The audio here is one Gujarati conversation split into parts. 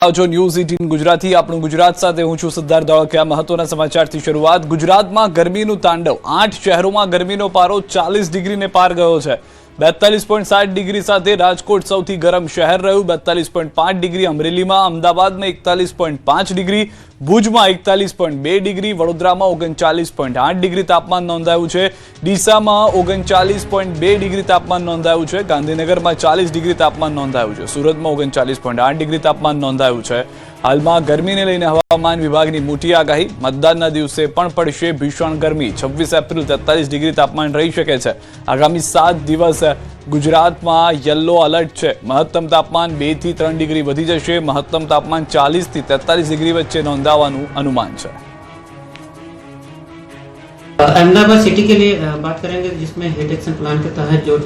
જો ન્યૂઝ 18 ગુજરાતી આપણું ગુજરાત સાથે હું છું સિદ્ધાર્થ ધોળકિયા। મહત્વના સમાચારથી શરૂઆત। ગુજરાતમાં ગરમીનું તાંડવ। 8 શહેરોમાં ગરમીનો પારો 40 ડિગ્રીને પાર ગયો છે। 42.7 ડિગ્રી સાથે રાજકોટ સૌથી ગરમ શહેર રહ્યું। 42.5 ડિગ્રી અમરેલીમાં, અમદાવાદમાં 41.5 ડિગ્રી, ભુજમાં 41.2 ડિગ્રી, વડોદરામાં 39.8 ડિગ્રી તાપમાન નોંધાયું છે। ડીસામાં 39.2 ડિગ્રી તાપમાન નોંધાયું છે। ગાંધીનગરમાં 40 ડિગ્રી તાપમાન નોંધાયું છે। સુરતમાં 39.8 ડિગ્રી તાપમાન નોંધાયું છે। હાલમાં ગરમીને લઈને હવામાન વિભાગની મોટી આગાહી। મતદાનના દિવસે પણ પડશે ભીષણ ગરમી। 26 એપ્રિલ 43 ડિગ્રી તાપમાન રહી શકે છે। આગામી 7 દિવસ ગુજરાતમાં યલો એલર્ટ છે। મહત્તમ તાપમાન 2 થી 3 ડિગ્રી વધી જશે। મહત્તમ તાપમાન 40 થી 43 ડિગ્રી વચ્ચે नोंधावानुं अनुमान है। अहमदाबाद सिटी के लिए बात करेंगे, जिसमें हीट एक्शन प्लान के तहत जो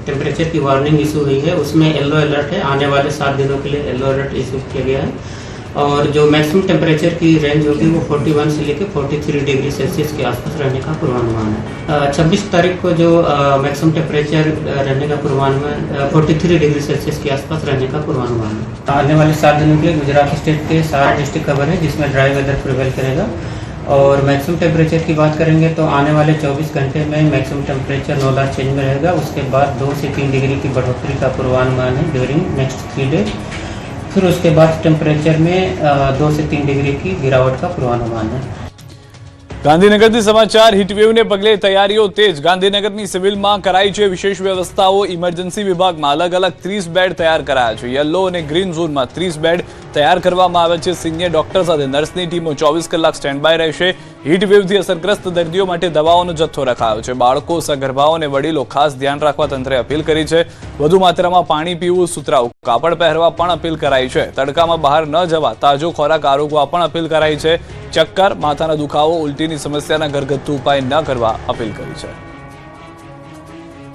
टेम्परेचर की वार्निंग इशू हुई है उसमें येलो अलर्ट है। आने वाले 7 दिनों के लिए येलो अलर्ट इशू किया गया है और जो मैक्सिमम टेम्परेचर की रेंज होगी वो 41 से लेकर 43 डिग्री सेल्सियस के आसपास रहने का पूर्वानुमान है। 26 तारीख को जो मैक्सिमम टेम्परेचर रहने का पूर्वानुमान 43 डिग्री सेल्सियस के आसपास रहने का पूर्वानुमान है। आने वाले 7 दिनों के लिए गुजरात स्टेट के सारे डिस्ट्रिक्ट कवर है, जिसमें ड्राई वेदर प्रिवेल करेगा। और मैक्सिमम टेम्परेचर की बात करेंगे तो आने वाले 24 घंटे में maximum temperature no large change में रहेगा। उसके बाद 2 से 3 डिग्री की बढ़ोतरी का पूर्वानुमान है ड्यूरिंग नेक्स्ट 3 डेज। फिर उसके बाद टेम्परेचर में 2 से 3 डिग्री की गिरावट का पूर्वानुमान है। ગાંધીનગરથી સમાચાર। હીટવેવને પગલે તૈયારીઓ તેજ। ગાંધીનગરની સિવિલમાં કરાઈ છે વિશેષ વ્યવસ્થાઓ। ઇમરજન્સી વિભાગમાં અલગ અલગ 30 બેડ તૈયાર કરાયા છે। યલો અને ગ્રીન ઝોનમાં 30 બેડ તૈયાર કરવામાં આવે છે। સિનિયર ડોક્ટર સાથે નર્સની ટીમો 24 કલાક સ્ટેન્ડ બાય રહેશે। હીટવેવથી અસરગ્રસ્ત દર્દીઓ માટે દવાઓનો જથ્થો રખાયો છે। બાળકો, સગર્ભાઓ અને વડીલો ખાસ ધ્યાન રાખવા તંત્રે અપીલ કરી છે। વધુ માત્રામાં પાણી પીવું, સુતરાઉ કાપડ પહેરવા પણ અપીલ કરાઈ છે। તડકામાં બહાર ન જવા, તાજો ખોરાક આરોગવા પણ અપીલ કરાઈ છે। ચક્કર, માથાનો દુખાવો, ઉલટીની સમસ્યાના ઘરગથ્થુ ઉપાય ન કરવા અપીલ કરી છે।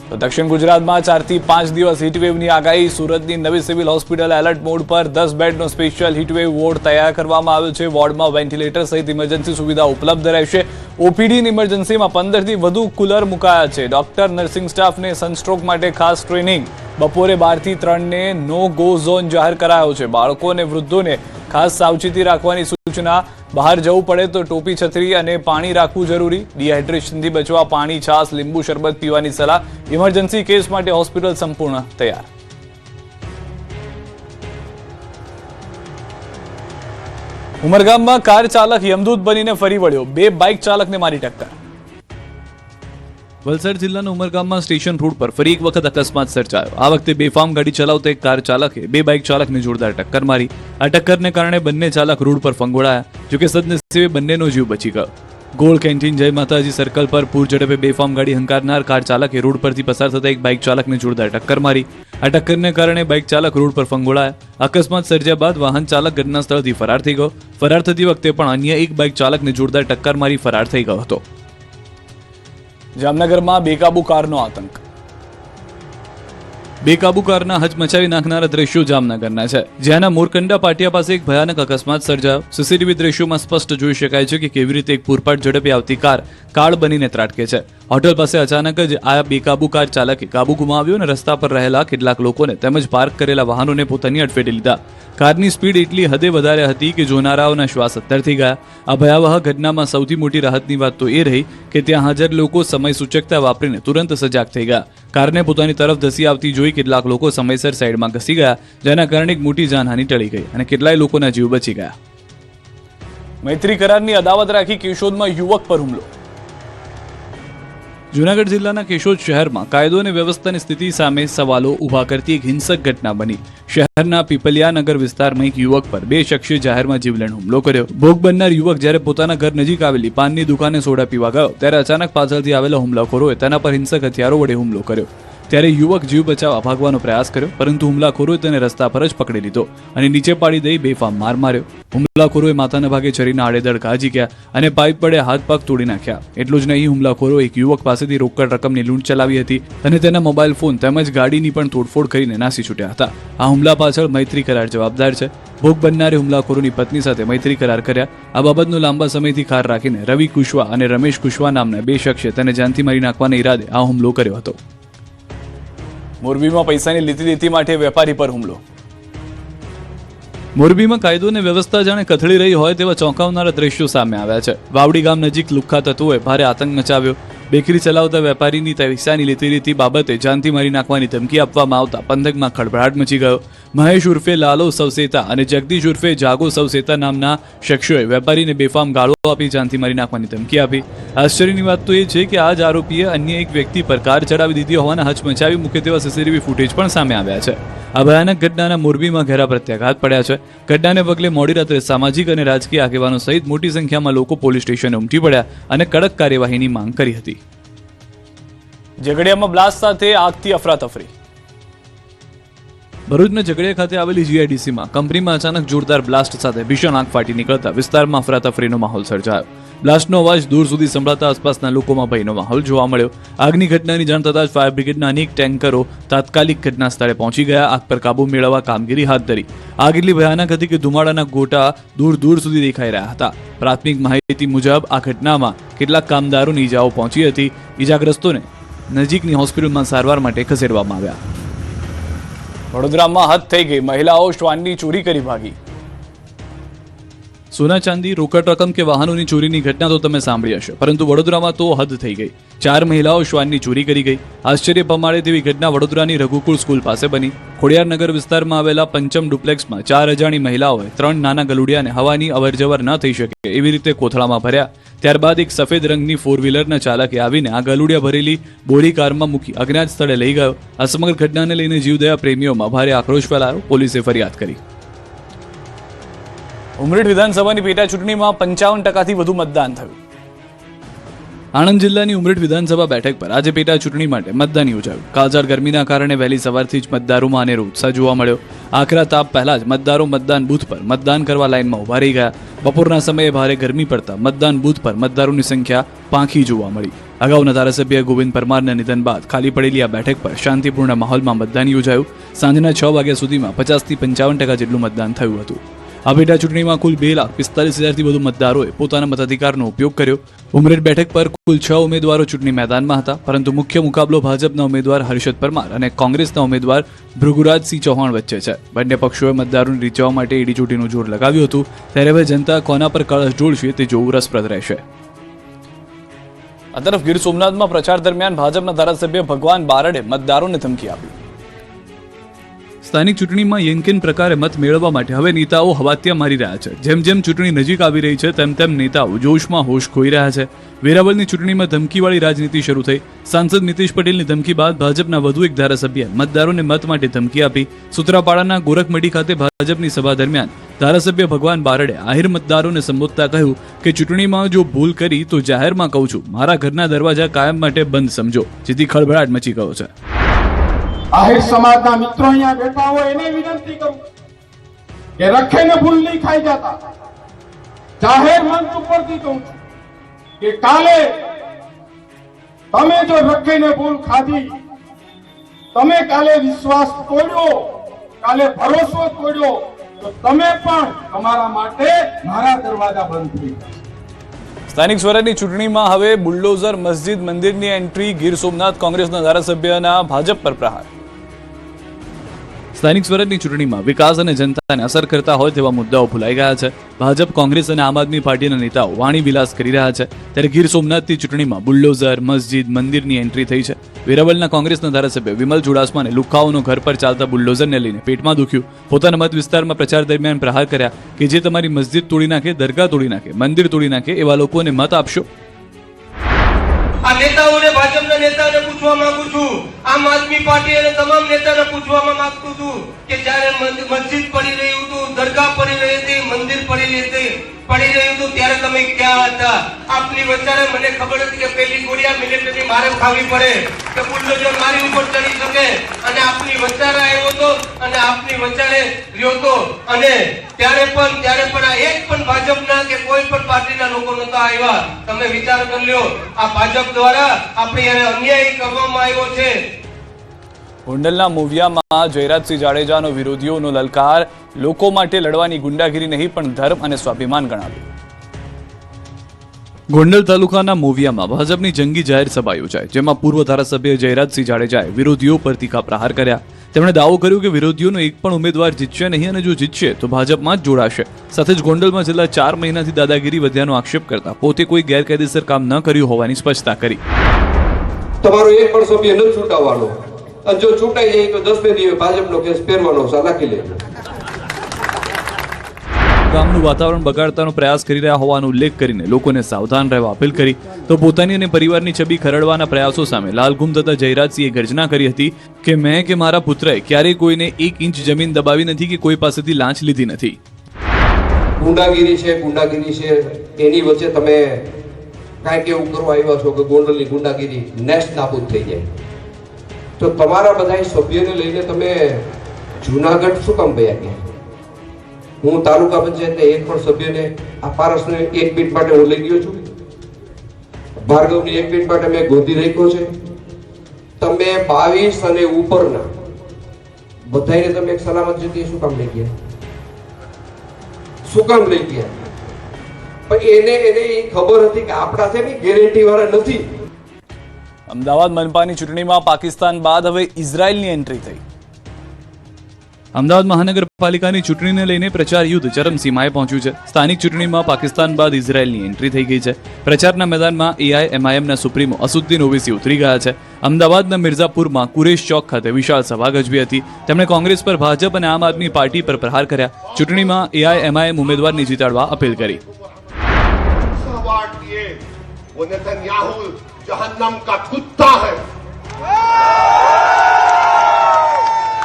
તો દક્ષિણ ગુજરાતમાં 4 થી 5 દિવસ હીટવેવની આગાહી। સુરતની નવી સિવિલ હોસ્પિટલ એલર્ટ મોડ પર 10 બેડનો સ્પેશિયલ હીટવેવ વોર્ડ તૈયાર કરવામાં આવ્યો છે। વોર્ડમાં વેન્ટિલેટર સહિત ઇમરજન્સી સુવિધા ઉપલબ્ધ રહેશે। ઓપીડી ઇમરજન્સીમાં 15 થી વધુ કુલર મુકાયા છે। ડોક્ટર, નર્સિંગ સ્ટાફને સનસ્ટ્રોક માટે ખાસ ટ્રેનિંગ। બપોરે 12 થી 3 ને નો ગો ઝોન જાહેર કરાયો છે। બાળકો અને વૃદ્ધોને ખાસ સાવચેતી રાખવાની સૂચના। બહાર જવું પડે તો ટોપી, છત્રી અને પાણી રાખવું જરૂરી। ડિહાઇડ્રેશનથી બચવા પાણી, છાશ, લીંબુ શરબત પીવાની સલાહ। ઇમરજન્સી કેસ માટે હોસ્પિટલ સંપૂર્ણ તૈયાર। ઉમરગામમાં કાર ચાલક યમદૂત બનીને ફરી વળ્યો। 2 બાઇક ચાલકને મારી ટક્કર। વલસાડ જિલ્લાના ઉમરગામમાં સ્ટેશન રોડ પર ફરી એક વખત અકસ્માત સર્જાયો। આ વખતે બેફામ ગાડી ચલાવતા એક કાર ચાલકે 2 બાઇક ચાલકને જોરદાર ટક્કર મારી। આ ટક્કરને કારણે બંને ચાલક રોડ પર ફંગોળાયા, જોકે સદનસીબે બંનેનો જીવ બચી ગયો। ગોળ કેન્ટીન જય માતાજી સર્કલ પર પૂર ઝડપે બેફામ ગાડી હંકારનાર કાર ચાલકે રોડ પરથી પસાર થતા એક બાઇક ચાલકને જોરદાર ટક્કર મારી। આ ટક્કરને કારણે બાઇક ચાલક રોડ પર ફંગોળાયા। અકસ્માત સર્જ્યા બાદ વાહન ચાલક ઘટના સ્થળથી ફરાર થઈ ગયો। ફરાર થતી વખતે પણ અન્ય એક બાઇક ચાલકને જોરદાર ટક્કર મારી ફરાર થઈ ગયો હતો। જામનગરમાં બેકાબુ કારનો આતંક। બેકાબુ કારના હચમચાવી નાખનારા દ્રશ્યો જામનગરના છે, જ્યાંના મોરકંડા પાટિયા પાસે એક ભયાનક અકસ્માત સર્જાયો। સીસીટીવી દ્રશ્યોમાં સ્પષ્ટ જોઈ શકાય છે કે કેવી રીતે એક પૂરપાટ ઝડપે આવતી કાર કાળ બનીને ત્રાટકે છે। હોટલ પાસે અચાનક જ આ બેકાબુ કાર ચાલકે કાબુ ગુમાવ્યો અને રસ્તા પર રહેલા કેટલાક લોકોને તેમજ પાર્ક કરેલા વાહનોને પોતાની અડફેટે લીધા। કારની સ્પીડ એટલી હદે વધારે હતી કે જોનારાઓના શ્વાસ અત્તર થઈ ગયા। આ ભયાવહ ઘટનામાં સૌથી મોટી રાહતની વાત તો એ રહી કે ત્યાં હાજર લોકો સમય સૂચકતા વાપરીને તુરંત સજાગ થઈ ગયા। કારને પોતાની તરફ ધસી આવતી જોઈ કેટલાક લોકો સમયસર સાઈડમાં ઘસી ગયા, જેના કારણે એક મોટી જાનહાનિ ટળી ગઈ અને કેટલાય લોકોના જીવ બચી ગયા। મૈત્રી કરારની અદાવત રાખી કેશોદમાં યુવક પર હુમલો। જૂનાગઢ જિલ્લાના કેશોદ શહેરમાં કાયદો અને વ્યવસ્થાની સ્થિતિ સામે સવાલો ઉભા કરતી એક હિંસક ઘટના બની। શહેરના પીપલિયાનગર વિસ્તારમાં એક યુવક પર 2 શખ્સે જાહેરમાં જીવલેણ હુમલો કર્યો। ભોગ બનનાર યુવક જ્યારે પોતાના ઘર નજીક આવેલી પાનની દુકાને સોડા પીવા ગયો ત્યારે અચાનક પાછળથી આવેલા હુમલાખોરોએ તેના પર હિંસક હથિયારો વડે હુમલો કર્યો। ત્યારે યુવક જીવ બચાવવા ભાગવાનો પ્રયાસ કર્યો, પરંતુ હુમલાખોરોએ તેને રસ્તા પર જ પકડી લીધો અને નીચે પાડી દઈ બેફામ માર માર્યો। હુમલાખોરોએ માથાના ભાગે છરીના આડેધડ ઘા ઝીક્યા અને પાઇપ વડે હાથ પગ તોડી નાખ્યા। એટલું જ નહીં, હુમલાખોરોએ એક યુવક પાસેથી રોકડ રકમની લૂંટ ચલાવી હતી અને તેના મોબાઈલ ફોન તેમજ ગાડીની પણ તોડફોડ કરીને નાસી છૂટ્યા હતા। આ હુમલા પાછળ મૈત્રી કરાર જવાબદાર છે। ભોગ બનનારે હુમલાખોરોની પત્ની સાથે મૈત્રી કરાર કર્યા। આ બાબતનો લાંબા સમયથી ખાર રાખીને રવિ કુશવા અને રમેશ કુશવા નામના 2 શખ્સે તેને જાનથી મારી નાખવાના ઈરાદે આ હુમલો કર્યો હતો। મોરબીમાં પૈસાની લીતી દેતી માટે વેપારી પર હુમલો। મોરબીમાં કાયદો અને વ્યવસ્થા જાણે કથળી રહી હોય તેવા ચોંકાવનારા દ્રશ્યો સામે આવ્યા છે. વાવડી ગામ નજીક લુખ્ખા તત્વોએ ભારે આતંક મચાવ્યો. બેકરી ચલાવતા વેપારીની પૈસાની લેતી દેતી બાબતે જાનથી મારી નાખવાની ધમકી આપવામાં આવતા પંથકમાં ખળભળાટ મચી ગયો. મહેશ ઉર્ફે લાલો સવસેતા અને જગદીશ ઉર્ફે જાગો સવસેતા નામના શખ્સોએ વેપારીને બેફામ ગાળો આપી જાનથી મારી નાખવાની ધમકી આપી. આશ્ચર્યની વાત તો એ છે કે આ જ આરોપીએ અન્ય એક વ્યક્તિ પર કાર ચડાવી દીધી હોવાના હચમચાવી મૂકે તેવા સીસીટીવી ફૂટેજ પણ સામે આવ્યા છે. આ ભયાનક ઘટનાના મોરબીમાં ઘેરા પ્રત્યાઘાત પડ્યા છે. ઘટનાને પગલે મોડી રાત્રે સામાજિક અને રાજકીય આગેવાનો સહિત મોટી સંખ્યામાં લોકો પોલીસ સ્ટેશને ઉમટી પડ્યા અને કડક કાર્યવાહીની માંગ કરી હતી. ઝઘડિયામાં બ્લાસ્ટ સાથે આગથી અફરાતફરી. ભરૂચના ઝઘડિયા ખાતે આવેલી જીઆઈડીસીમાં કંપનીમાં અચાનક જોરદાર બ્લાસ્ટ સાથે ભીષણ આગ ફાટી નીકળતા વિસ્તારમાં અફરાતફરીનો માહોલ સર્જાયો. બ્લાસ્ટનો અવાજ દૂર સુધી સંભળાતા આસપાસના લોકોમાં ભયનો માહોલ જોવા મળ્યો. આગની ઘટનાની જાણ થતાં જ ફાયર બ્રિગેડના અનેક ટેન્કરો તાત્કાલિક ઘટના સ્થળે પહોંચી ગયા. આગ પર કાબુ મેળવવા કામગીરી હાથ ધરી. આગ એટલી ભયાનક હતી કે ધુમાડાના ગોટા દૂર દૂર સુધી દેખાઈ રહ્યા હતા. પ્રાથમિક માહિતી મુજબ આ ઘટનામાં કેટલાક કામદારોની ઈજાઓ પહોંચી હતી. ઈજાગ્રસ્તોને નજીકની હોસ્પિટલમાં સારવાર માટે ખસેડવામાં આવ્યા. વડોદરામાં હદ થઈ ગઈ, મહિલાઓ શ્વાનની ચોરી કરી ભાગી. સોના ચાંદી, રોકડ રકમ કે વાહનોની ચોરીની ઘટના તો તમે સાંભળી હશે, પરંતુ વડોદરામાં તો હદ થઈ ગઈ. 4 મહિલાઓ શ્વાનની ચોરી કરી ગઈ. આશ્ચર્ય પમાડે તેવી ઘટના વડોદરાની રઘુકુળ સ્કૂલ પાસે બની. ખોડિયારનગર વિસ્તારમાં આવેલા પંચમ ડુપ્લેક્સમાં 4 અજાણી મહિલાઓએ 3 નાના ગલુડિયાને હવાની અવરજવર ન થઈ શકે એવી રીતે કોથળામાં ભર્યા. ત્યારબાદ એક સફેદ રંગની 4-વ્હીલરના ચાલકે આવીને આ ગલુડિયા ભરેલી બોરી કારમાં મૂકી અજ્ઞાત સ્થળે લઈ ગયો. આ સમગ્ર ઘટનાને લઈને જીવદયા પ્રેમીઓમાં ભારે આક્રોશ ફેલાયો. પોલીસે ફરિયાદ કરી. ઉમરેઠ વિધાનસભાની પેટા ચૂંટણીમાં 55% વધુ મતદાન થયું. આણંદ જિલ્લાની ઉમરેઠ વિધાનસભા બેઠક પર આજે પેટા ચૂંટણી માટે મતદાન યોજાયું. કાળઝાળ ગરમીના કારણે વહેલી સવારથી જ મતદારોમાં અનેરો ઉત્સાહ જોવા મળ્યો. આકરા તાપ પહેલા જ મતદારો મતદાન બૂથ પર મતદાન કરવા લાઇનમાં ઉભા રહી ગયા. બપોરના સમયે ભારે ગરમી પડતા મતદાન બૂથ પર મતદારોની સંખ્યા પાંખી જોવા મળી. અગાઉના ધારાસભ્ય ગોવિંદ પરમારના નિધન બાદ ખાલી પડેલી આ બેઠક પર શાંતિપૂર્ણ માહોલમાં મતદાન યોજાયું. સાંજના 6 વાગ્યા સુધીમાં 50 થી 55% જેટલું મતદાન થયું હતું. આ પેટા ચૂંટણીમાં કુલ 2,45,000થી વધુ મતદારોએ પોતાના મતાધિકારનો ઉપયોગ કર્યો. ઉમરેઠ બેઠક પર કુલ 6 ઉમેદવારો ચૂંટણી મેદાનમાં હતા, પરંતુ મુખ્ય મુકાબલો ભાજપના ઉમેદવાર હર્ષદ પરમાર અને કોંગ્રેસના ઉમેદવાર ભૃગુરાજસિંહ ચૌહાણ વચ્ચે છે. બંને પક્ષોએ મતદારોને રીઝવવા માટે એડીચોટીનું જોર લગાવ્યું હતું. ત્યારે હવે જનતા કોના પર કળશ ઢોળશે તે જોવું રસપ્રદ રહેશે. આ તરફ ગીર સોમનાથમાં પ્રચાર દરમિયાન ભાજપના ધારાસભ્ય ભગવાન બારડે મતદારોને ધમકી આપી. સ્થાનિક ચૂંટણીમાં યંકિન પ્રકારે મત મેળવવા માટે હવે નેતાઓ હવાતિયા મારી રહ્યા છે. જેમ જેમ ચૂંટણી નજીક આવી રહી છે તેમ તેમ નેતાઓ જોશમાં હોશ ખોઈ રહ્યા છે. વેરાવળની ચૂંટણીમાં ધમકીવાળી રાજનીતિ શરૂ થઈ. સાંસદ નીતિશ પટેલની ધમકી બાદ ભાજપના વધુ એક ધારાસભ્ય મતદારોને મત માટે ધમકી આપી. સૂત્રાપાડાના ગોરખમઢી ખાતે ભાજપની સભા દરમિયાન ધારાસભ્ય ભગવાન બારડે આહિર મતદારોને સંબોધતા કહ્યું કે ચૂંટણીમાં જો ભૂલ કરી તો જાહેરમાં કહું છું, મારા ઘરના દરવાજા કાયમ માટે બંધ સમજો, જેથી ખળભળાટ મચી ગયો છે. આહિર સમાજના મિત્રો અહીંયા બેઠા હોય એને વિનંતી કરું કે રખેને ભૂલ નહીં ખાઈ જતા. જાહેર મંચ ઉપરથી કહું છું કે કાલે તમે જો રખેને ભૂલ ખાધી, તમે કાલે વિશ્વાસ તોડ્યો, કાલે ભરોસો તોડ્યો, તો તમે પણ તમારા માટે મારા દરવાજા બંધ થઈ જશે. સ્થાનિક સ્વરાજની ચૂંટણીમાં હવે બુલડોઝર મસ્જિદ મંદિરની એન્ટ્રી. ગીર સોમનાથ કોંગ્રેસના ધારાસભ્યના ભાજપ પર પ્રહાર. સ્થાનિક સ્વરાજની ચૂંટણીમાં વિકાસ અને જનતાને અસર કરતા હોય તેવા મુદ્દાઓ ભૂલાઈ ગયા છે. ભાજપ, કોંગ્રેસ અને આમ આદમી પાર્ટીના નેતાઓ વાણી વિલાસ કરી રહ્યા છે. ત્યારે ગીર સોમનાથની ચૂંટણીમાં બુલડોઝર મસ્જિદ મંદિરની એન્ટ્રી થઈ છે. વેરાવળના કોંગ્રેસના ધારાસભ્ય વિમલ ચુડાસમાને લુખ્ખાઓનો ઘર પર ચાલતા બુલડોઝરને લઈને પેટમાં દુખ્યું. પોતાના મત વિસ્તારમાં પ્રચાર દરમિયાન પ્રહાર કર્યા કે જે તમારી મસ્જિદ તોડી નાખે, દરગાહ તોડી નાખે, મંદિર તોડી નાખે એવા લોકોને મત આપશો. આ નેતાઓને, ભાજપના નેતાઓને પૂછવા માંગુ છું, આમ આદમી પાર્ટી અને તમામ નેતાને પૂછવામાં માંગતું છું કે જ્યારે મસ્જિદ પડી રહ્યું હતું, દરગાહ પડી રહી હતી, મંદિર પડી રહ્યું હતું, ત્યારે તમે ક્યાં હતા? આપની વચારે મને ખબર હતી કે પેલી ગોળિયા મિલિટરી મારે ખાવી પડે કે બુલડોઝર મારી ઉપર ચડી શકે, અને આપની વચારે આવ્યો હતો અને આપની વચારે રહ્યો હતો. અને ત્યારે પણ આ એક પણ ભાજપના કે કોઈ પણ પાર્ટીના લોકો નતા આવ્યા. તમે વિચાર કરી લ્યો, આ ભાજપ દ્વારા આપણે અન્યાય કરવામાં આવ્યો છે. ગોંડલના મોવિયામાં જયરાજસિંહ જાડેજાનો વિરોધીઓનો લલકાર. લોકો માટે લડવાની ગુંડાગીરી નહીં પણ ધર્મ અને સ્વાભિમાન ગણાવ્યું. ગોંડલ તાલુકાના મોવિયામાં ભાજપની જંગી જાહેર સભા યોજાઈ, જેમાં પૂર્વ ધારાસભ્ય જયરાજસિંહ જાડેજાએ વિરોધીઓ પર તીખા પ્રહાર કર્યા. તેમણે દાવો કર્યો કે વિરોધીઓનો એક પણ ઉમેદવાર જીતશે નહીં અને જો જીતશે તો ભાજપમાં જ જોડાશે. સાથે જ ગોંડલમાં છેલ્લા 4 મહિનાથી દાદાગીરી વધ્યાનો આક્ષેપ કરતા પોતે કોઈ ગેરકાયદેસર કામ ન કર્યું હોવાની સ્પષ્ટતા કરી. તમારો એક પણ સભ્ય નથી છૂટાવવાનો, અને જો છૂટાઈ જાય તો 10 દિવસે ભાજપનો કેસ પહેરવાનો રાખી લે. ગામનું વાતાવરણ બગાડવાનો પ્રયાસ કરી રહ્યા હોવાનો ઉલ્લેખ કરીને લોકોને સાવધાન રહેવા અપીલ કરી તો પોતાની અને પરિવારની છબી ખરડવાના પ્રયાસો સામે લાલઘુમ થતા જયરાજસિંહે ગર્જના કરી હતી કે મેં કે મારા પુત્રએ ક્યારેય કોઈને 1 ઇંચ જમીન દબાવી નથી કે કોઈ પાસેથી લાંચ લીધી નથી. ગુંડાગીરી છે એની વચ્ચે તમે કાંઈક એવું કરવા આવ્યા છો કે ગોંડલની ગુંડાગીરી નેસ્ટ નાબૂદ થઈ જાય. તો તમારા બધા સભ્યોને લઈને તમે જુનાગઢ શું કામ ગયા ગયા? હું તાલુકા પંચાયતના એક પણ સભ્યને આ પારસને 1 મિનિટ માટે હું લઈ ગયો છું. ભાર્ગવની 1 મિનિટ માટે મેં ગોંધી રાખ્યો છે. તમે 22 અને ઉપરના બધાને તમે એક સલામત જગ્યાએ શું કામ લઈ ગયા? શું કામ લઈ ગયા? પણ એને ખબર હતી કે આપણા છે ને ગેરંટી વાળા નથી. અમદાવાદ મનપાની ચૂંટણીમાં પાકિસ્તાન બાદ હવે ઇઝરાયલની એન્ટ્રી થઈ. અમદાવાદ મહાનગરપાલિકાની ચૂંટણીને લઈને પ્રચાર યુદ્ધ ચરમસીમાએ પહોંચ્યું છે. સ્થાનિક ચૂંટણીમાં પાકિસ્તાન બાદ ઇઝરાયલની એન્ટ્રી થઈ ગઈ છે. પ્રચારના મેદાનમાં એઆઈએમઆઈએમના સુપ્રીમો અસુદ્દીન ઓવૈસી ઉતરી ગયા છે. અમદાવાદના મિર્ઝાપુરમાં કુરેશ ચોક ખાતે વિશાળ સભા ગજવી હતી. તેમણે કોંગ્રેસ પર, ભાજપ અને આમ આદમી પાર્ટી પર પ્રહાર કર્યા. ચૂંટણીમાં એઆઈએમઆઈએમ ઉમેદવારને જીતાડવા અપીલ કરી. वो नेतन्याहू जहन्नम का कुत्ता है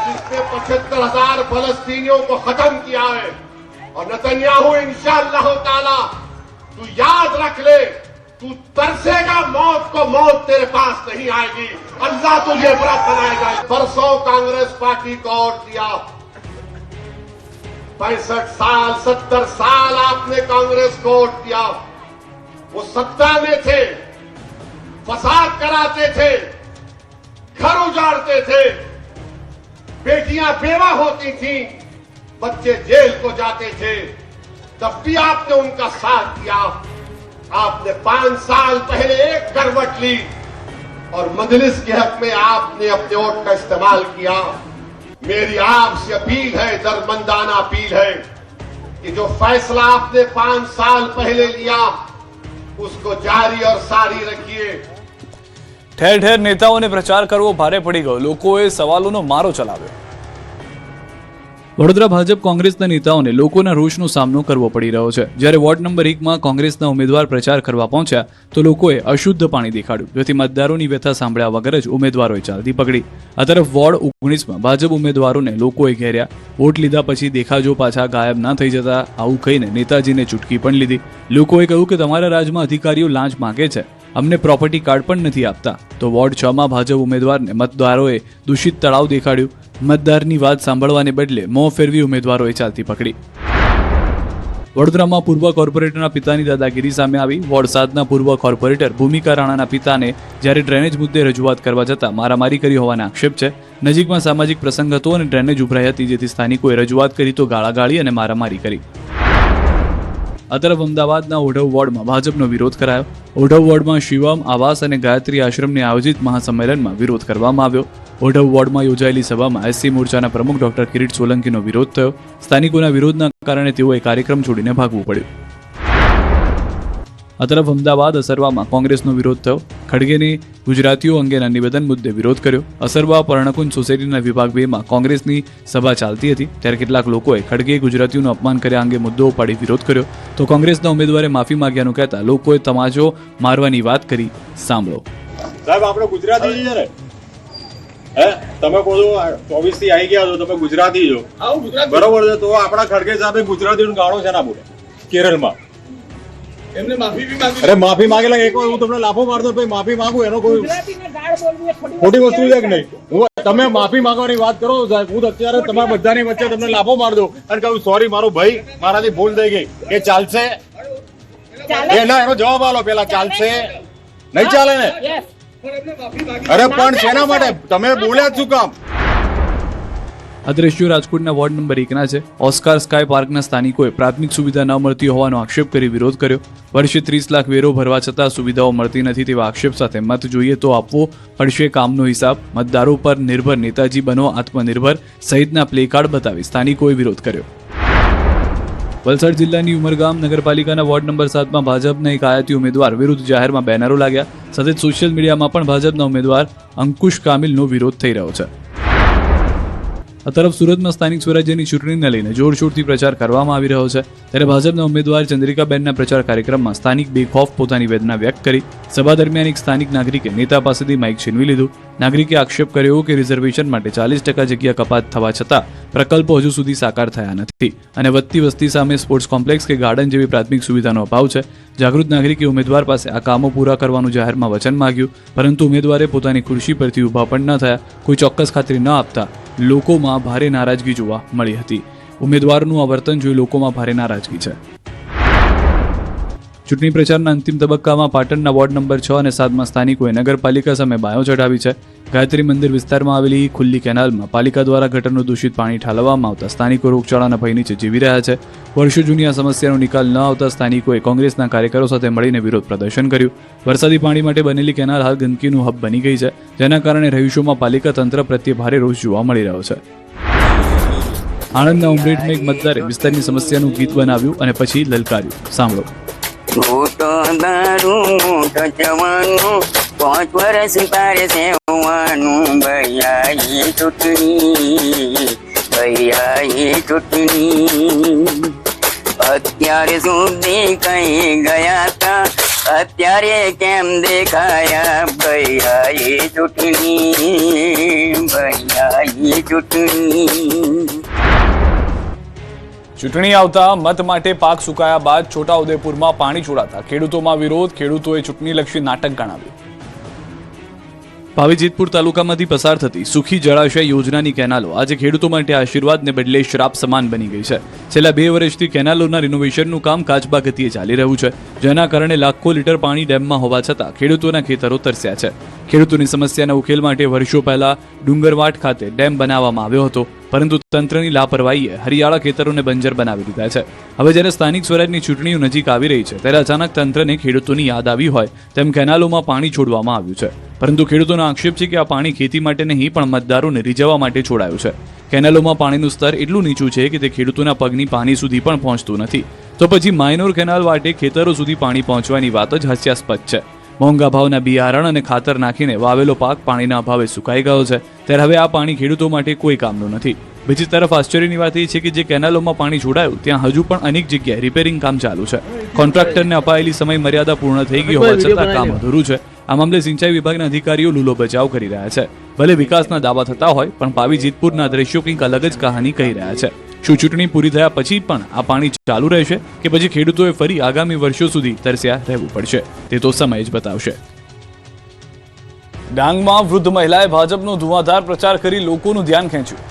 जिसने 75,000 फलस्तीनियों को खत्म किया है. और नेतन्याहू इंशाअल्लाह ताला तू याद रख ले, तू तरसेगा मौत को, मौत तेरे पास नहीं आएगी. अल्लाह तुझे बड़ा बनाएगा. परसों कांग्रेस पार्टी को वोट दिया. 65 साल 70 साल आपने कांग्रेस को वोट दिया. वो सत्ता में थे, फसाद कराते थे, घर उजाड़ते थे, बेटियां बेवा होती थी, बच्चे जेल को जाते थे. तब भी आपने उनका साथ दिया. आपने 5 साल पहले एक करवट ली और मजलिस के हक में आपने अपने वोट का इस्तेमाल किया. मेरी आपसे अपील है, दरमंदाना अपील है कि जो फैसला आपने 5 साल पहले लिया उसको जारी और सारी रखिए. ઠેર ઠેર નેતાઓને પ્રચાર કરવો ભારે પડી ગયો. લોકોએ સવાલોનો મારો ચલાવ્યો. વડોદરા ભાજપ કોંગ્રેસના નેતાઓને લોકોના રોષનો સામનો કરવો પડી રહ્યો છે. જ્યારે વોર્ડ નંબર 1માં કોંગ્રેસના ઉમેદવાર પ્રચાર કરવા પહોંચ્યા તો લોકોએ અશુદ્ધ પાણી દેખાડ્યું, જેથી મતદારોની વ્યથા સાંભળ્યા વગર જ ઉમેદવારોએ ચાલતી પકડી. આ તરફ વોર્ડ 19માં ભાજપ ઉમેદવારોને લોકોએ ઘેર્યા. વોટ લીધા પછી દેખાજો પાછા ગાયબ ના થઈ જતા, આવું કહીને નેતાજીને ચૂટકી પણ લીધી. લોકોએ કહ્યું કે તમારા રાજમાં અધિકારીઓ લાંચ માંગે છે, અમને પ્રોપર્ટી કાર્ડ પણ નથી આપતા. તો વોર્ડ 6માં ભાજપ ઉમેદવારને મતદારોએ દૂષિત તળાવ દેખાડ્યું. મતદારની વાત સાંભળવાને બદલે મોં ફેરવી ઉમેદવારોએ ચાલતી પકડી. વડોદરામાં પૂર્વ કોર્પોરેટરના પિતાની દાદાગીરી સામે આવી. વોર્ડ 7ના પૂર્વ કોર્પોરેટર ભૂમિકા રાણાના પિતાને જ્યારે ડ્રેનેજ મુદ્દે રજૂઆત કરવા જતાં મારામારી કરી હોવાના આક્ષેપ છે. નજીકમાં સામાજિક પ્રસંગ હતો અને ડ્રેનેજ ઉભરાઈ હતી, જેથી સ્થાનિકોએ રજૂઆત કરી તો ગાળાગાળી અને મારામારી કરી. આ તરફ અમદાવાદના ઓઢવ વોર્ડમાં ભાજપનો વિરોધ કરાયો. ઓઢવ વોર્ડમાં શિવમ આવાસ અને ગાયત્રી આશ્રમને આયોજિત મહાસંમેલનમાં વિરોધ કરવામાં આવ્યો. ઓઢવ વોર્ડમાં યોજાયેલી સભામાં એસસી મોરચાના પ્રમુખ ડોક્ટર કિરીટ સોલંકીનો વિરોધ થયો. સ્થાનિકોના વિરોધના કારણે તેઓએ કાર્યક્રમ છોડીને ભાગવું પડ્યું. આ તરફ અમદાવાદ અસરવામાં કોંગ્રેસનો વિરોધ થયો. ખડગેની ગુજરાતીઓ અંગેના નિવેદન મુદ્દે વિરોધ કર્યો. અસરવા પર્ણકુંજ સોસાયટીના વિભાગ 2માં કોંગ્રેસની સભા ચાલતી હતી, ત્યારે કેટલાક લોકોએ ખડગે ગુજરાતીઓનું અપમાન કર્યા અંગે મુદ્દો ઉપાડી વિરોધ કર્યો. તો કોંગ્રેસના ઉમેદવારે માફી માંગ્યાનું કહેતા લોકોએ તમાચો મારવાની વાત કરી. સાંભળો. સાહેબ, આપણે ગુજરાતી છીએ ને, તમે બોલો 24 થી આવી ગયા છો, તમે ગુજરાતી છો, બરોબર છે, તો આપણા ખડગે સાહેબ ગુજરાતીનું ગાળો છે ના બોલે કેરળમાં. એમને માફી બી માંગી. અરે માફી માંગેલા એક વાર હું તમને લાફો મારતો ભાઈ માફી માંગુ એનો કોઈ ખોટી વસ્તુ છે કે નહીં? તમે માફી માંગવાની વાત કરો સાહેબ, હું અત્યારે તમારા બધાની વચ્ચે તમને લાફો માર દઉં અને કહું સોરી મારો ભાઈ, મારાથી ભૂલ થઈ ગઈ. એ ચાલશે? એનો જવાબ આલો પેલા. ચાલશે? નહીં ચાલે ને? અરે પણ શેના માટે તમે બોલ્યા શું કામ? આ દ્રશ્યો રાજકોટના વોર્ડ નંબર 1ના છે. ઓસ્કાર સ્કાય પાર્કના સ્થાનિકોએ પ્રાથમિક સુવિધા ન મળતી હોવાનો આક્ષેપ કરી વિરોધ કર્યો. વર્ષે 30 લાખ વેરો ભરવા છતાં સુવિધાઓ મળતી નથી તેવા આક્ષેપ સાથે મત જોઈએ તો આપવો પડશે કામનો હિસાબ, મતદારો પર નિર્ભર નેતાજી બનો આત્મનિર્ભર સહિતના પ્લેકાર્ડ બતાવી સ્થાનિકોએ વિરોધ કર્યો. વલસાડ જિલ્લાની ઉમરગામ નગરપાલિકાના વોર્ડ નંબર 7માં ભાજપના એક આયાતી ઉમેદવાર વિરુદ્ધ જાહેરમાં બેનરો લાગ્યા. સાથે જ સોશિયલ મીડિયામાં પણ ભાજપના ઉમેદવાર અંકુશ કામિલનો વિરોધ થઈ રહ્યો છે. આ તરફ સુરતમાં સ્થાનિક સ્વરાજ્યની ચૂંટણીને લઈને જોરશોરથી પ્રચાર કરવામાં આવી રહ્યો છે. ત્યારે ભાજપના ઉમેદવાર ચંદ્રિકાબેનના પ્રચાર કાર્યક્રમમાં સ્થાનિક બેખોફ પોતાની વેદના વ્યક્ત કરી. સભા દરમિયાન એક સ્થાનિક નાગરિકે નેતા પાસેથી માઇક છીનવી લીધું. નાગરિકે આક્ષેપ કર્યો કે રિઝર્વેશન માટે 40% જગ્યા કપાત થવા છતાં પ્રકલ્પો હજુ સુધી સાકાર થયા નથી અને વધતી વસ્તી સામે સ્પોર્ટ્સ કોમ્પ્લેક્સ કે ગાર્ડન જેવી પ્રાથમિક સુવિધાનો અભાવ છે. જાગૃત નાગરિકે ઉમેદવાર પાસે આ કામો પૂરા કરવાનું જાહેરમાં વચન માંગ્યું, પરંતુ ઉમેદવારે પોતાની ખુરશી પરથી ઊભા પણ ન થયા. કોઈ ચોક્કસ ખાતરી ન આપતા લોકોમાં ભારે નારાજગી જોવા મળી હતી. ઉમેદવારનું આ વર્તન જોઈ લોકોમાં ભારે નારાજગી છે. ચૂંટણી પ્રચારના અંતિમ તબક્કામાં પાટણના વોર્ડ નંબર 6 અને 7માં સ્થાનિકોએ નગરપાલિકા સામે બાયો ચઢાવી છે. ગાયત્રી મંદિર વિસ્તારમાં આવેલી ખુલ્લી કેનાલમાં પાલિકા દ્વારા ગટરનું દૂષિત પાણી ઠાલવવામાં આવતા સ્થાનિકો રોગચાળાના ભય નીચે જીવી રહ્યા છે. વર્ષો જૂની આ સમસ્યાનો નિકાલ ન આવતા સ્થાનિકોએ કોંગ્રેસના કાર્યકરો સાથે મળીને વિરોધ પ્રદર્શન કર્યું. વરસાદી પાણી માટે બનેલી કેનાલ હાલ ગંદકીનું હબ બની ગઈ છે, જેના કારણે રહીશોમાં પાલિકા તંત્ર પ્રત્યે ભારે રોષ જોવા મળી રહ્યો છે. આણંદના ઉમરેઠમાં એક મતદારે વિસ્તારની સમસ્યાનું ગીત બનાવ્યું અને પછી લલકાર્યું. સાંભળો. મોટો દારૂ મોટો જવાનું 5 વર્ષ પાર સેવાનું ભૈયા એ ચૂંટણી અત્યારે સુધી કઈ ગયા તા અત્યારે કેમ દેખાયા ભૈયા એ ચૂંટણી. ચૂંટણી આવતા મત માટે પાક સુકાયા બાદ છોટાઉદેપુરમાં પાણી છોડાતા ખેડૂતોમાં વિરોધ. ખેડૂતોએ ચૂંટણીલક્ષી નાટક ગણાવ્યું. પાવીજેતપુર તાલુકામાંથી પસાર થતી સુખી જળાશય યોજનાની કેનાલો આજે ખેડૂતો માટે આશીર્વાદને બદલે શ્રાપ સમાન બની ગઈ છે. છેલ્લા 2 વર્ષથી કેનાલોના રિનોવેશનનું કામ કાચબા ગતિએ ચાલી રહ્યું છે, જેના કારણે લાખો લીટર પાણી ડેમમાં હોવા છતાં ખેડૂતોના ખેતરો તરસ્યા છે. ખેડૂતોની સમસ્યાના ઉકેલ માટે વર્ષો પહેલા ડુંગરવાટ ખાતે ડેમ બનાવવામાં આવ્યો હતો, પરંતુ તંત્રની લાપરવાહીએ હરિયાળા ખેતરોને બંજર બનાવી દીધા છે. હવે જ્યારે સ્થાનિક સ્વરાજની ચૂંટણીઓ નજીક આવી રહી છે, ત્યારે અચાનક તંત્રને ખેડૂતોની યાદ આવી હોય તેમ કેનાલોમાં પાણી છોડવામાં આવ્યું છે. પરંતુ ખેડૂતોનો આક્ષેપ છે કે આ પાણી ખેતી માટે નહીં પણ મતદારોને રીઝવવા માટે છોડાયું છે. કેનાલોમાં પાણીનું સ્તર એટલું નીચું છે કે તે ખેડૂતોના પગની પાણી સુધી પણ પહોંચતું નથી. તો પછી માઇનોર કેનાલ વાટે ખેતરો સુધી પાણી પહોંચવાની વાત જ હાસ્યાસ્પદ છે. મોંઘા ભાવના બિયારણ અને ખાતર નાખીને વાવેલો પાક પાણીના અભાવે સુકાઈ ગયો છે, ત્યારે હવે આ પાણી ખેડૂતો માટે કોઈ કામનું નથી. બીજી તરફ આશ્ચર્યની વાત એ છે કે જે કેનાલોમાં પાણી છોડાયું ત્યાં હજુ પણ અનેક જગ્યાએ રિપેરિંગ કામ ચાલુ છે. કોન્ટ્રાક્ટરને અપાયેલી સમય મર્યાદા પૂર્ણ થઈ ગઈ હોવા છતાં કામ અધૂરું છે. આ મામલે સિંચાઈ વિભાગના અધિકારીઓ લૂલો બચાવ કરી રહ્યા છે. ભલે વિકાસના દાવા થતા હોય, પણ પાવીજેતપુરના દ્રશ્યો કંઈક અલગ જ કહાની કહી રહ્યા છે. શું ચૂંટણી પૂરી થયા પછી પણ આ પાણી ચાલુ રહેશે કે પછી ખેડૂતોએ ફરી આગામી વર્ષો સુધી તરસ્યા રહેવું પડશે, તે તો સમય જ બતાવશે. ડાંગમાં વૃદ્ધ મહિલાએ ભાજપનો ધુઆધાર પ્રચાર કરી લોકોનું ધ્યાન ખેંચ્યું.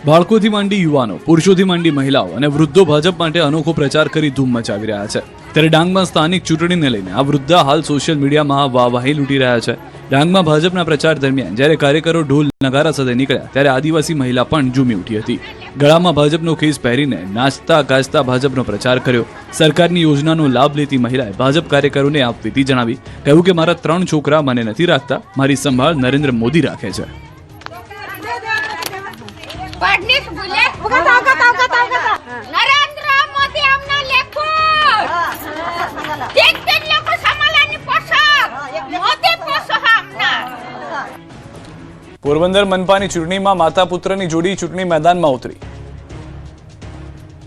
બાળકોથી માંડી યુવાનો, પુરુષોથી માંડી મહિલાઓ અને વૃદ્ધો ભાજપ માટે અનોખો પ્રચાર કરી ધૂમ મચાવી રહ્યા છે. ત્યારે ડાંગમાં સ્થાનિક ચૂંટણીને લઈને આ વૃદ્ધા હાલ સોશિયલ મીડિયામાં વાહવાહી લૂંટી રહ્યા છે. ડાંગમાં ભાજપના પ્રચાર દરમિયાન જ્યારે કાર્યકરો ઢોલ નગારા સાથે નીકળ્યા, ત્યારે આદિવાસી મહિલા પણ ઝૂમી ઉઠી હતી. ગળામાં ભાજપનો ખેસ પહેરીને નાચતા ગાજતા ભાજપનો પ્રચાર કર્યો. સરકારની યોજનાનો લાભ લેતી મહિલાએ ભાજપ કાર્યકરોને આપવીતી જણાવી. કહ્યું કે મારા 3 છોકરા મને નથી રાખતા, મારી સંભાળ નરેન્દ્ર મોદી રાખે છે. પોરબંદર મનપાની ચૂંટણીમાં માતા પુત્રની જોડી ચૂંટણી મેદાનમાં ઉતરી.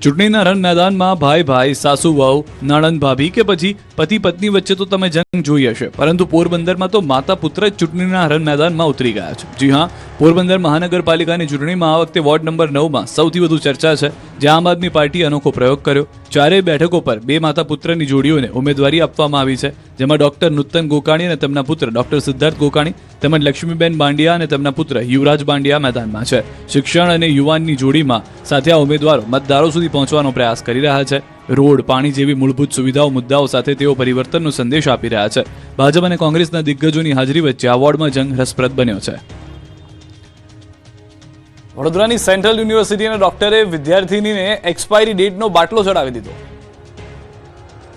ચૂંટણીના રણ મેદાનમાં ભાઈ ભાઈ, સાસુ વહુ, નણંદ ભાભી કે પછી પતિ પત્ની વચ્ચે તો તમે જંગ જોઈ હશે, પરંતુ પોરબંદરમાં તો માતા પુત્ર જ ચૂંટણીના રણ મેદાનમાં ઉતરી ગયા છે. જી હા, પોરબંદર મહાનગરપાલિકાની ચૂંટણીમાં આ વખતે વોર્ડ નંબર 9માં સૌથી વધુ ચર્ચા છે, જ્યાં આમ આદમી પાર્ટીએ અનોખો પ્રયોગ કર્યો. 4 બેઠકો પર 2 માતા પુત્રની જોડીઓને ઉમેદવારી આપવામાં આવી છે, જેમાં ડોક્ટર નૂતન ગોકાણી અને તેમના પુત્ર ડોક્ટર સિદ્ધાર્થ ગોકાણી તેમજ લક્ષ્મીબેન બાંડિયા અને તેમના પુત્ર યુવરાજ બાંડિયા મેદાનમાં છે. શિક્ષણ અને યુવાનની જોડીમાં સાથે આ ઉમેદવારો મતદારો સુધી પહોંચવાનો પ્રયાસ કરી રહ્યા છે. રોડ, પાણી જેવી મૂળભૂત સુવિધાઓ મુદ્દાઓ સાથે તેઓ પરિવર્તનનો સંદેશ આપી રહ્યા છે. ભાજપ અને કોંગ્રેસના દિગ્ગજોની હાજરી વચ્ચે આ વોર્ડમાં જંગ રસપ્રદ બન્યો છે. વડોદરાની સેન્ટ્રલ યુનિવર્સિટીના ડોક્ટરે વિદ્યાર્થીનીને એક્સપાયરી ડેટનો બાટલો ચડાવી દીધો.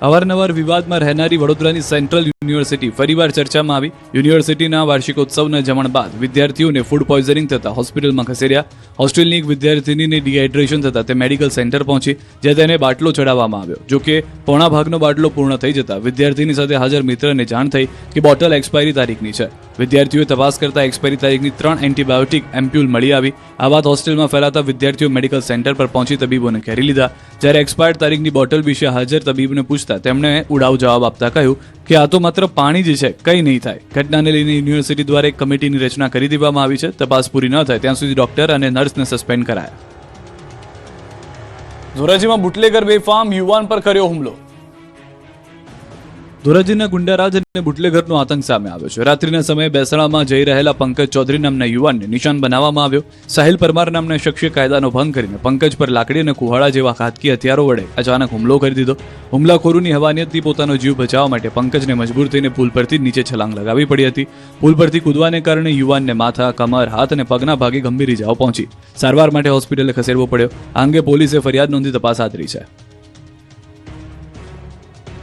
અવારનવાર વિવાદમાં રહેનારી વડોદરાની સેન્ટ્રલ યુનિવર્સિટી ફરીવાર ચર્ચામાં આવી. યુનિવર્સિટીના વાર્ષિકોત્સવના જમણ બાદ વિદ્યાર્થીઓને ફૂડ પોઈઝનિંગ થતા હોસ્પિટલમાં ખસેડ્યા. હોસ્ટેલની એક વિદ્યાર્થીનીને ડિહાઇડ્રેશન થતા તે મેડિકલ સેન્ટર પહોંચી, જ્યાં તેને બાટલો ચડાવવામાં આવ્યો. જોકે પોણા ભાગનો બાટલો પૂર્ણ થઈ જતા વિદ્યાર્થીની સાથે હાજર મિત્રને જાણ થઈ કે બોટલ એક્સપાયરી તારીખની છે. વિદ્યાર્થીઓએ તપાસ કરતા એક્સપાયરી તારીખની 3 એન્ટીબાયોટિક એમ્પ્યુલ મળી આવી. આ વાત હોસ્ટેલમાં ફેલાતા વિદ્યાર્થીઓ મેડિકલ સેન્ટર પર પહોંચી તબીબોને ઘેરી લીધા. જ્યારે એક્સપાયર્ડ તારીખની બોટલ વિશે હાજર તબીબને પૂછતા તેમણે ઉડાવ જવાબ આપતા કહ્યું કે આ તો માત્ર પાણી જ છે, કંઈ નહીં થાય. ઘટનાને લઈને યુનિવર્સિટી દ્વારા એક કમિટીની રચના કરી દેવામાં આવી છે. તપાસ પૂરી ન થાય ત્યાં સુધી ડોક્ટર અને નર્સને સસ્પેન્ડ કરાયા. ધોરાજીમાં બુટલેગર બેફામ યુવાન પર કર્યો હુમલો. ધોરાજીના ગુંડારાજ અને બુટલેગરનો આતંક સામે આવ્યો છે. રાત્રિના સમયે બેસણામાં જઈ રહેલા પંકજ ચૌધરી નામના યુવાનને નિશાન બનાવવામાં આવ્યો. સાહિલ પરમાર નામના શખ્સે કાયદાનો ભંગ કરીને પંકજ પર લાકડી અને કુહાડા જેવા ઘાતકી હથિયારો વડે અચાનક હુમલો કરી દીધો. હુમલાખોરોની હવાનિયતથી પોતાનો જીવ બચાવવા માટે પંકજને મજબૂર થઈને પુલ પરથી નીચે છલાંગ લગાવી પડી હતી. પુલ પરથી કૂદવાને કારણે યુવાનને માથા, કમર, હાથ અને પગના ભાગે ગંભીર ઇજાઓ પહોંચી. સારવાર માટે હોસ્પિટલે ખસેડવો પડ્યો. આ અંગે પોલીસે ફરિયાદ નોંધી તપાસ હાથ ધરી છે.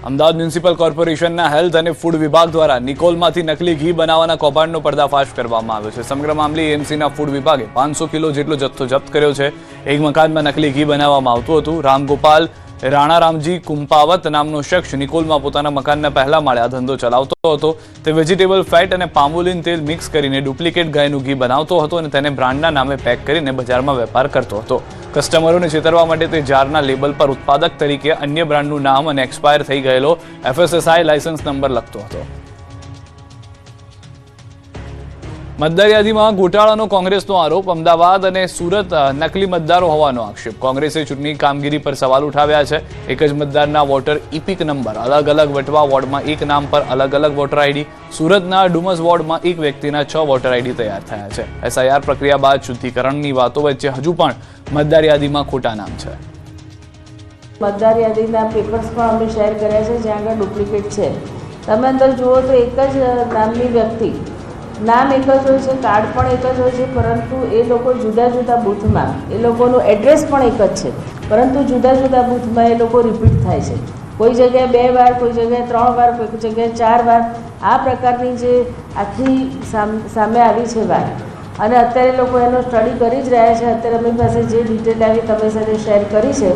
અમદાવાદ મ્યુનિસિપલ કોર્પોરેશનના હેલ્થ અને ફૂડ વિભાગ દ્વારા નિકોલમાંથી નકલી ઘી બનાવવાના કૌભાંડનો પર્દાફાશ કરવામાં આવ્યો છે. સમગ્ર મામલે એએમસીના ફૂડ વિભાગે 500 કિલો જેટલો જથ્થો જપ્ત કર્યો છે. એક મકાનમાં નકલી ઘી બનાવવામાં આવતું હતું. રામગોપાલ રાણારામજી કુંપાવત નામનો શખ્સ નિકોલમાં પોતાના મકાનના પહેલા માળે આ ધંધો ચલાવતો હતો. તે વેજીટેબલ ફેટ અને પામોલિન તેલ મિક્સ કરીને ડુપ્લિકેટ ગાયનું ઘી બનાવતો હતો અને તેને બ્રાન્ડના નામે પેક કરીને બજારમાં વેપાર કરતો હતો. કસ્ટમરોને છેતરવા માટે તે જારના લેબલ પર ઉત્પાદક તરીકે અન્ય બ્રાન્ડનું નામ અને એક્સપાયર થઈ ગયેલો FSSAI લાયસન્સ નંબર લખતો હતો. મતદાર યાદીમાં ગોટાળાનો કોંગ્રેસનો આરોપ. અમદાવાદ અને સુરત નકલી મતદારો હોવાનો આક્ષેપ. કોંગ્રેસે ચૂંટણી કામગીરી પર સવાલ ઉઠાવ્યા છે. એક જ મતદારના વોટર ઇપિક નંબર અલગ અલગ વટવા વોર્ડમાં એક નામ પર અલગ અલગ વોટર આઈડી. સુરતના ડુમસ વોર્ડમાં એક વ્યક્તિના 6 વોટર આઈડી તૈયાર થયા છે. SIR પ્રક્રિયા બાદ શુદ્ધિકરણની વાતો વચ્ચે હજુ પણ મતદાર યાદીમાં ખોટા નામ છે. મતદાર યાદીના પેપર્સ પણ અમે શેર કર્યા છે જ્યાં આગળ ડુપ્લિકેટ છે. તમે અંદર જુઓ તો એક જ નામની વ્યક્તિ, નામ એક જ હોય છે, કાર્ડ પણ એક જ હોય છે, પરંતુ એ લોકો જુદા જુદા બૂથમાં, એ લોકોનું એડ્રેસ પણ એક જ છે, પરંતુ જુદા જુદા બૂથમાં એ લોકો રિપીટ થાય છે. કોઈ જગ્યાએ 2 વાર, કોઈ જગ્યાએ 3 વાર, કોઈ જગ્યાએ 4 વાર. આ પ્રકારની જે આખી સામે આવી છે વાત, અને અત્યારે લોકો એનો સ્ટડી કરી જ રહ્યા છે. અત્યારે અમારી પાસે જે ડિટેલ આવી તમારી સાથે શેર કરી છે,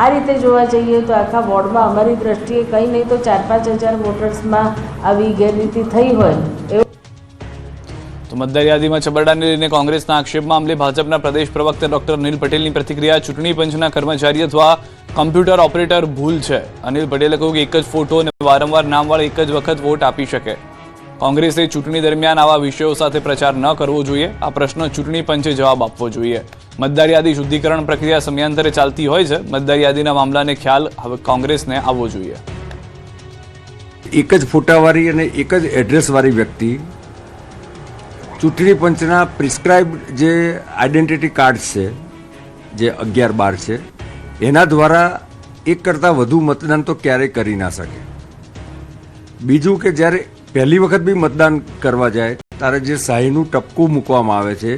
આ રીતે જોવા જઈએ તો આખા વોર્ડમાં અમારી દ્રષ્ટિએ કંઈ નહીં તો 4-5 હજાર વોટર્સમાં આવી ગેરરીતિ થઈ હોય એવું. તો મતદાર યાદીમાં છબરડાને લઈને કોંગ્રેસના આક્ષેપ મામલે ભાજપના પ્રદેશ પ્રવક્તા ડોક્ટર અનિલ પટેલની પ્રતિક્રિયા. ચૂંટણી પંચના કર્મચારી અથવા કમ્પ્યુટર ઓપરેટર ભૂલ છે. અનિલ પટેલે કહ્યું કે એક જ ફોટો અને વારંવાર નામવાળા એક જ વખત વોટ આપી શકે. કોંગ્રેસે ચૂંટણી દરમિયાન આવા વિષયો સાથે પ્રચાર ન કરવો જોઈએ. આ પ્રશ્ન ચૂંટણી પંચે જવાબ આપવો જોઈએ. મતદાર યાદી શુદ્ધિકરણ પ્રક્રિયા સમયાંતરે ચાલતી હોય છે. મતદાર યાદીના મામલાને ખ્યાલ હવે કોંગ્રેસને આવવો જોઈએ. એક જ ફોટાવાળી અને એક જ એડ્રેસવાળી વ્યક્તિ ચૂંટણી પંચના પ્રિસ્ક્રાઇબ્ડ જે આઈડેન્ટિટી કાર્ડ છે, જે 11-12 છે, એના દ્વારા એક કરતાં વધુ મતદાન તો ક્યારેય કરી ના શકે. બીજું કે જ્યારે પહેલી વખત બી મતદાન કરવા જાય ત્યારે જે શાહીનું ટપકું મૂકવામાં આવે છે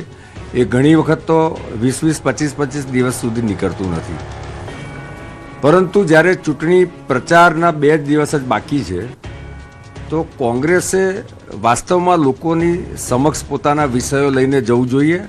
એ ઘણી વખત તો 20-20, 25-25 દિવસ સુધી નીકળતું નથી. પરંતુ જ્યારે ચૂંટણી પ્રચારના 2 દિવસ જ બાકી છે તો કોંગ્રેસે વાસ્તવમાં લોકોની સમક્ષ પોતાના વિષયો લઈને જવું જોઈએ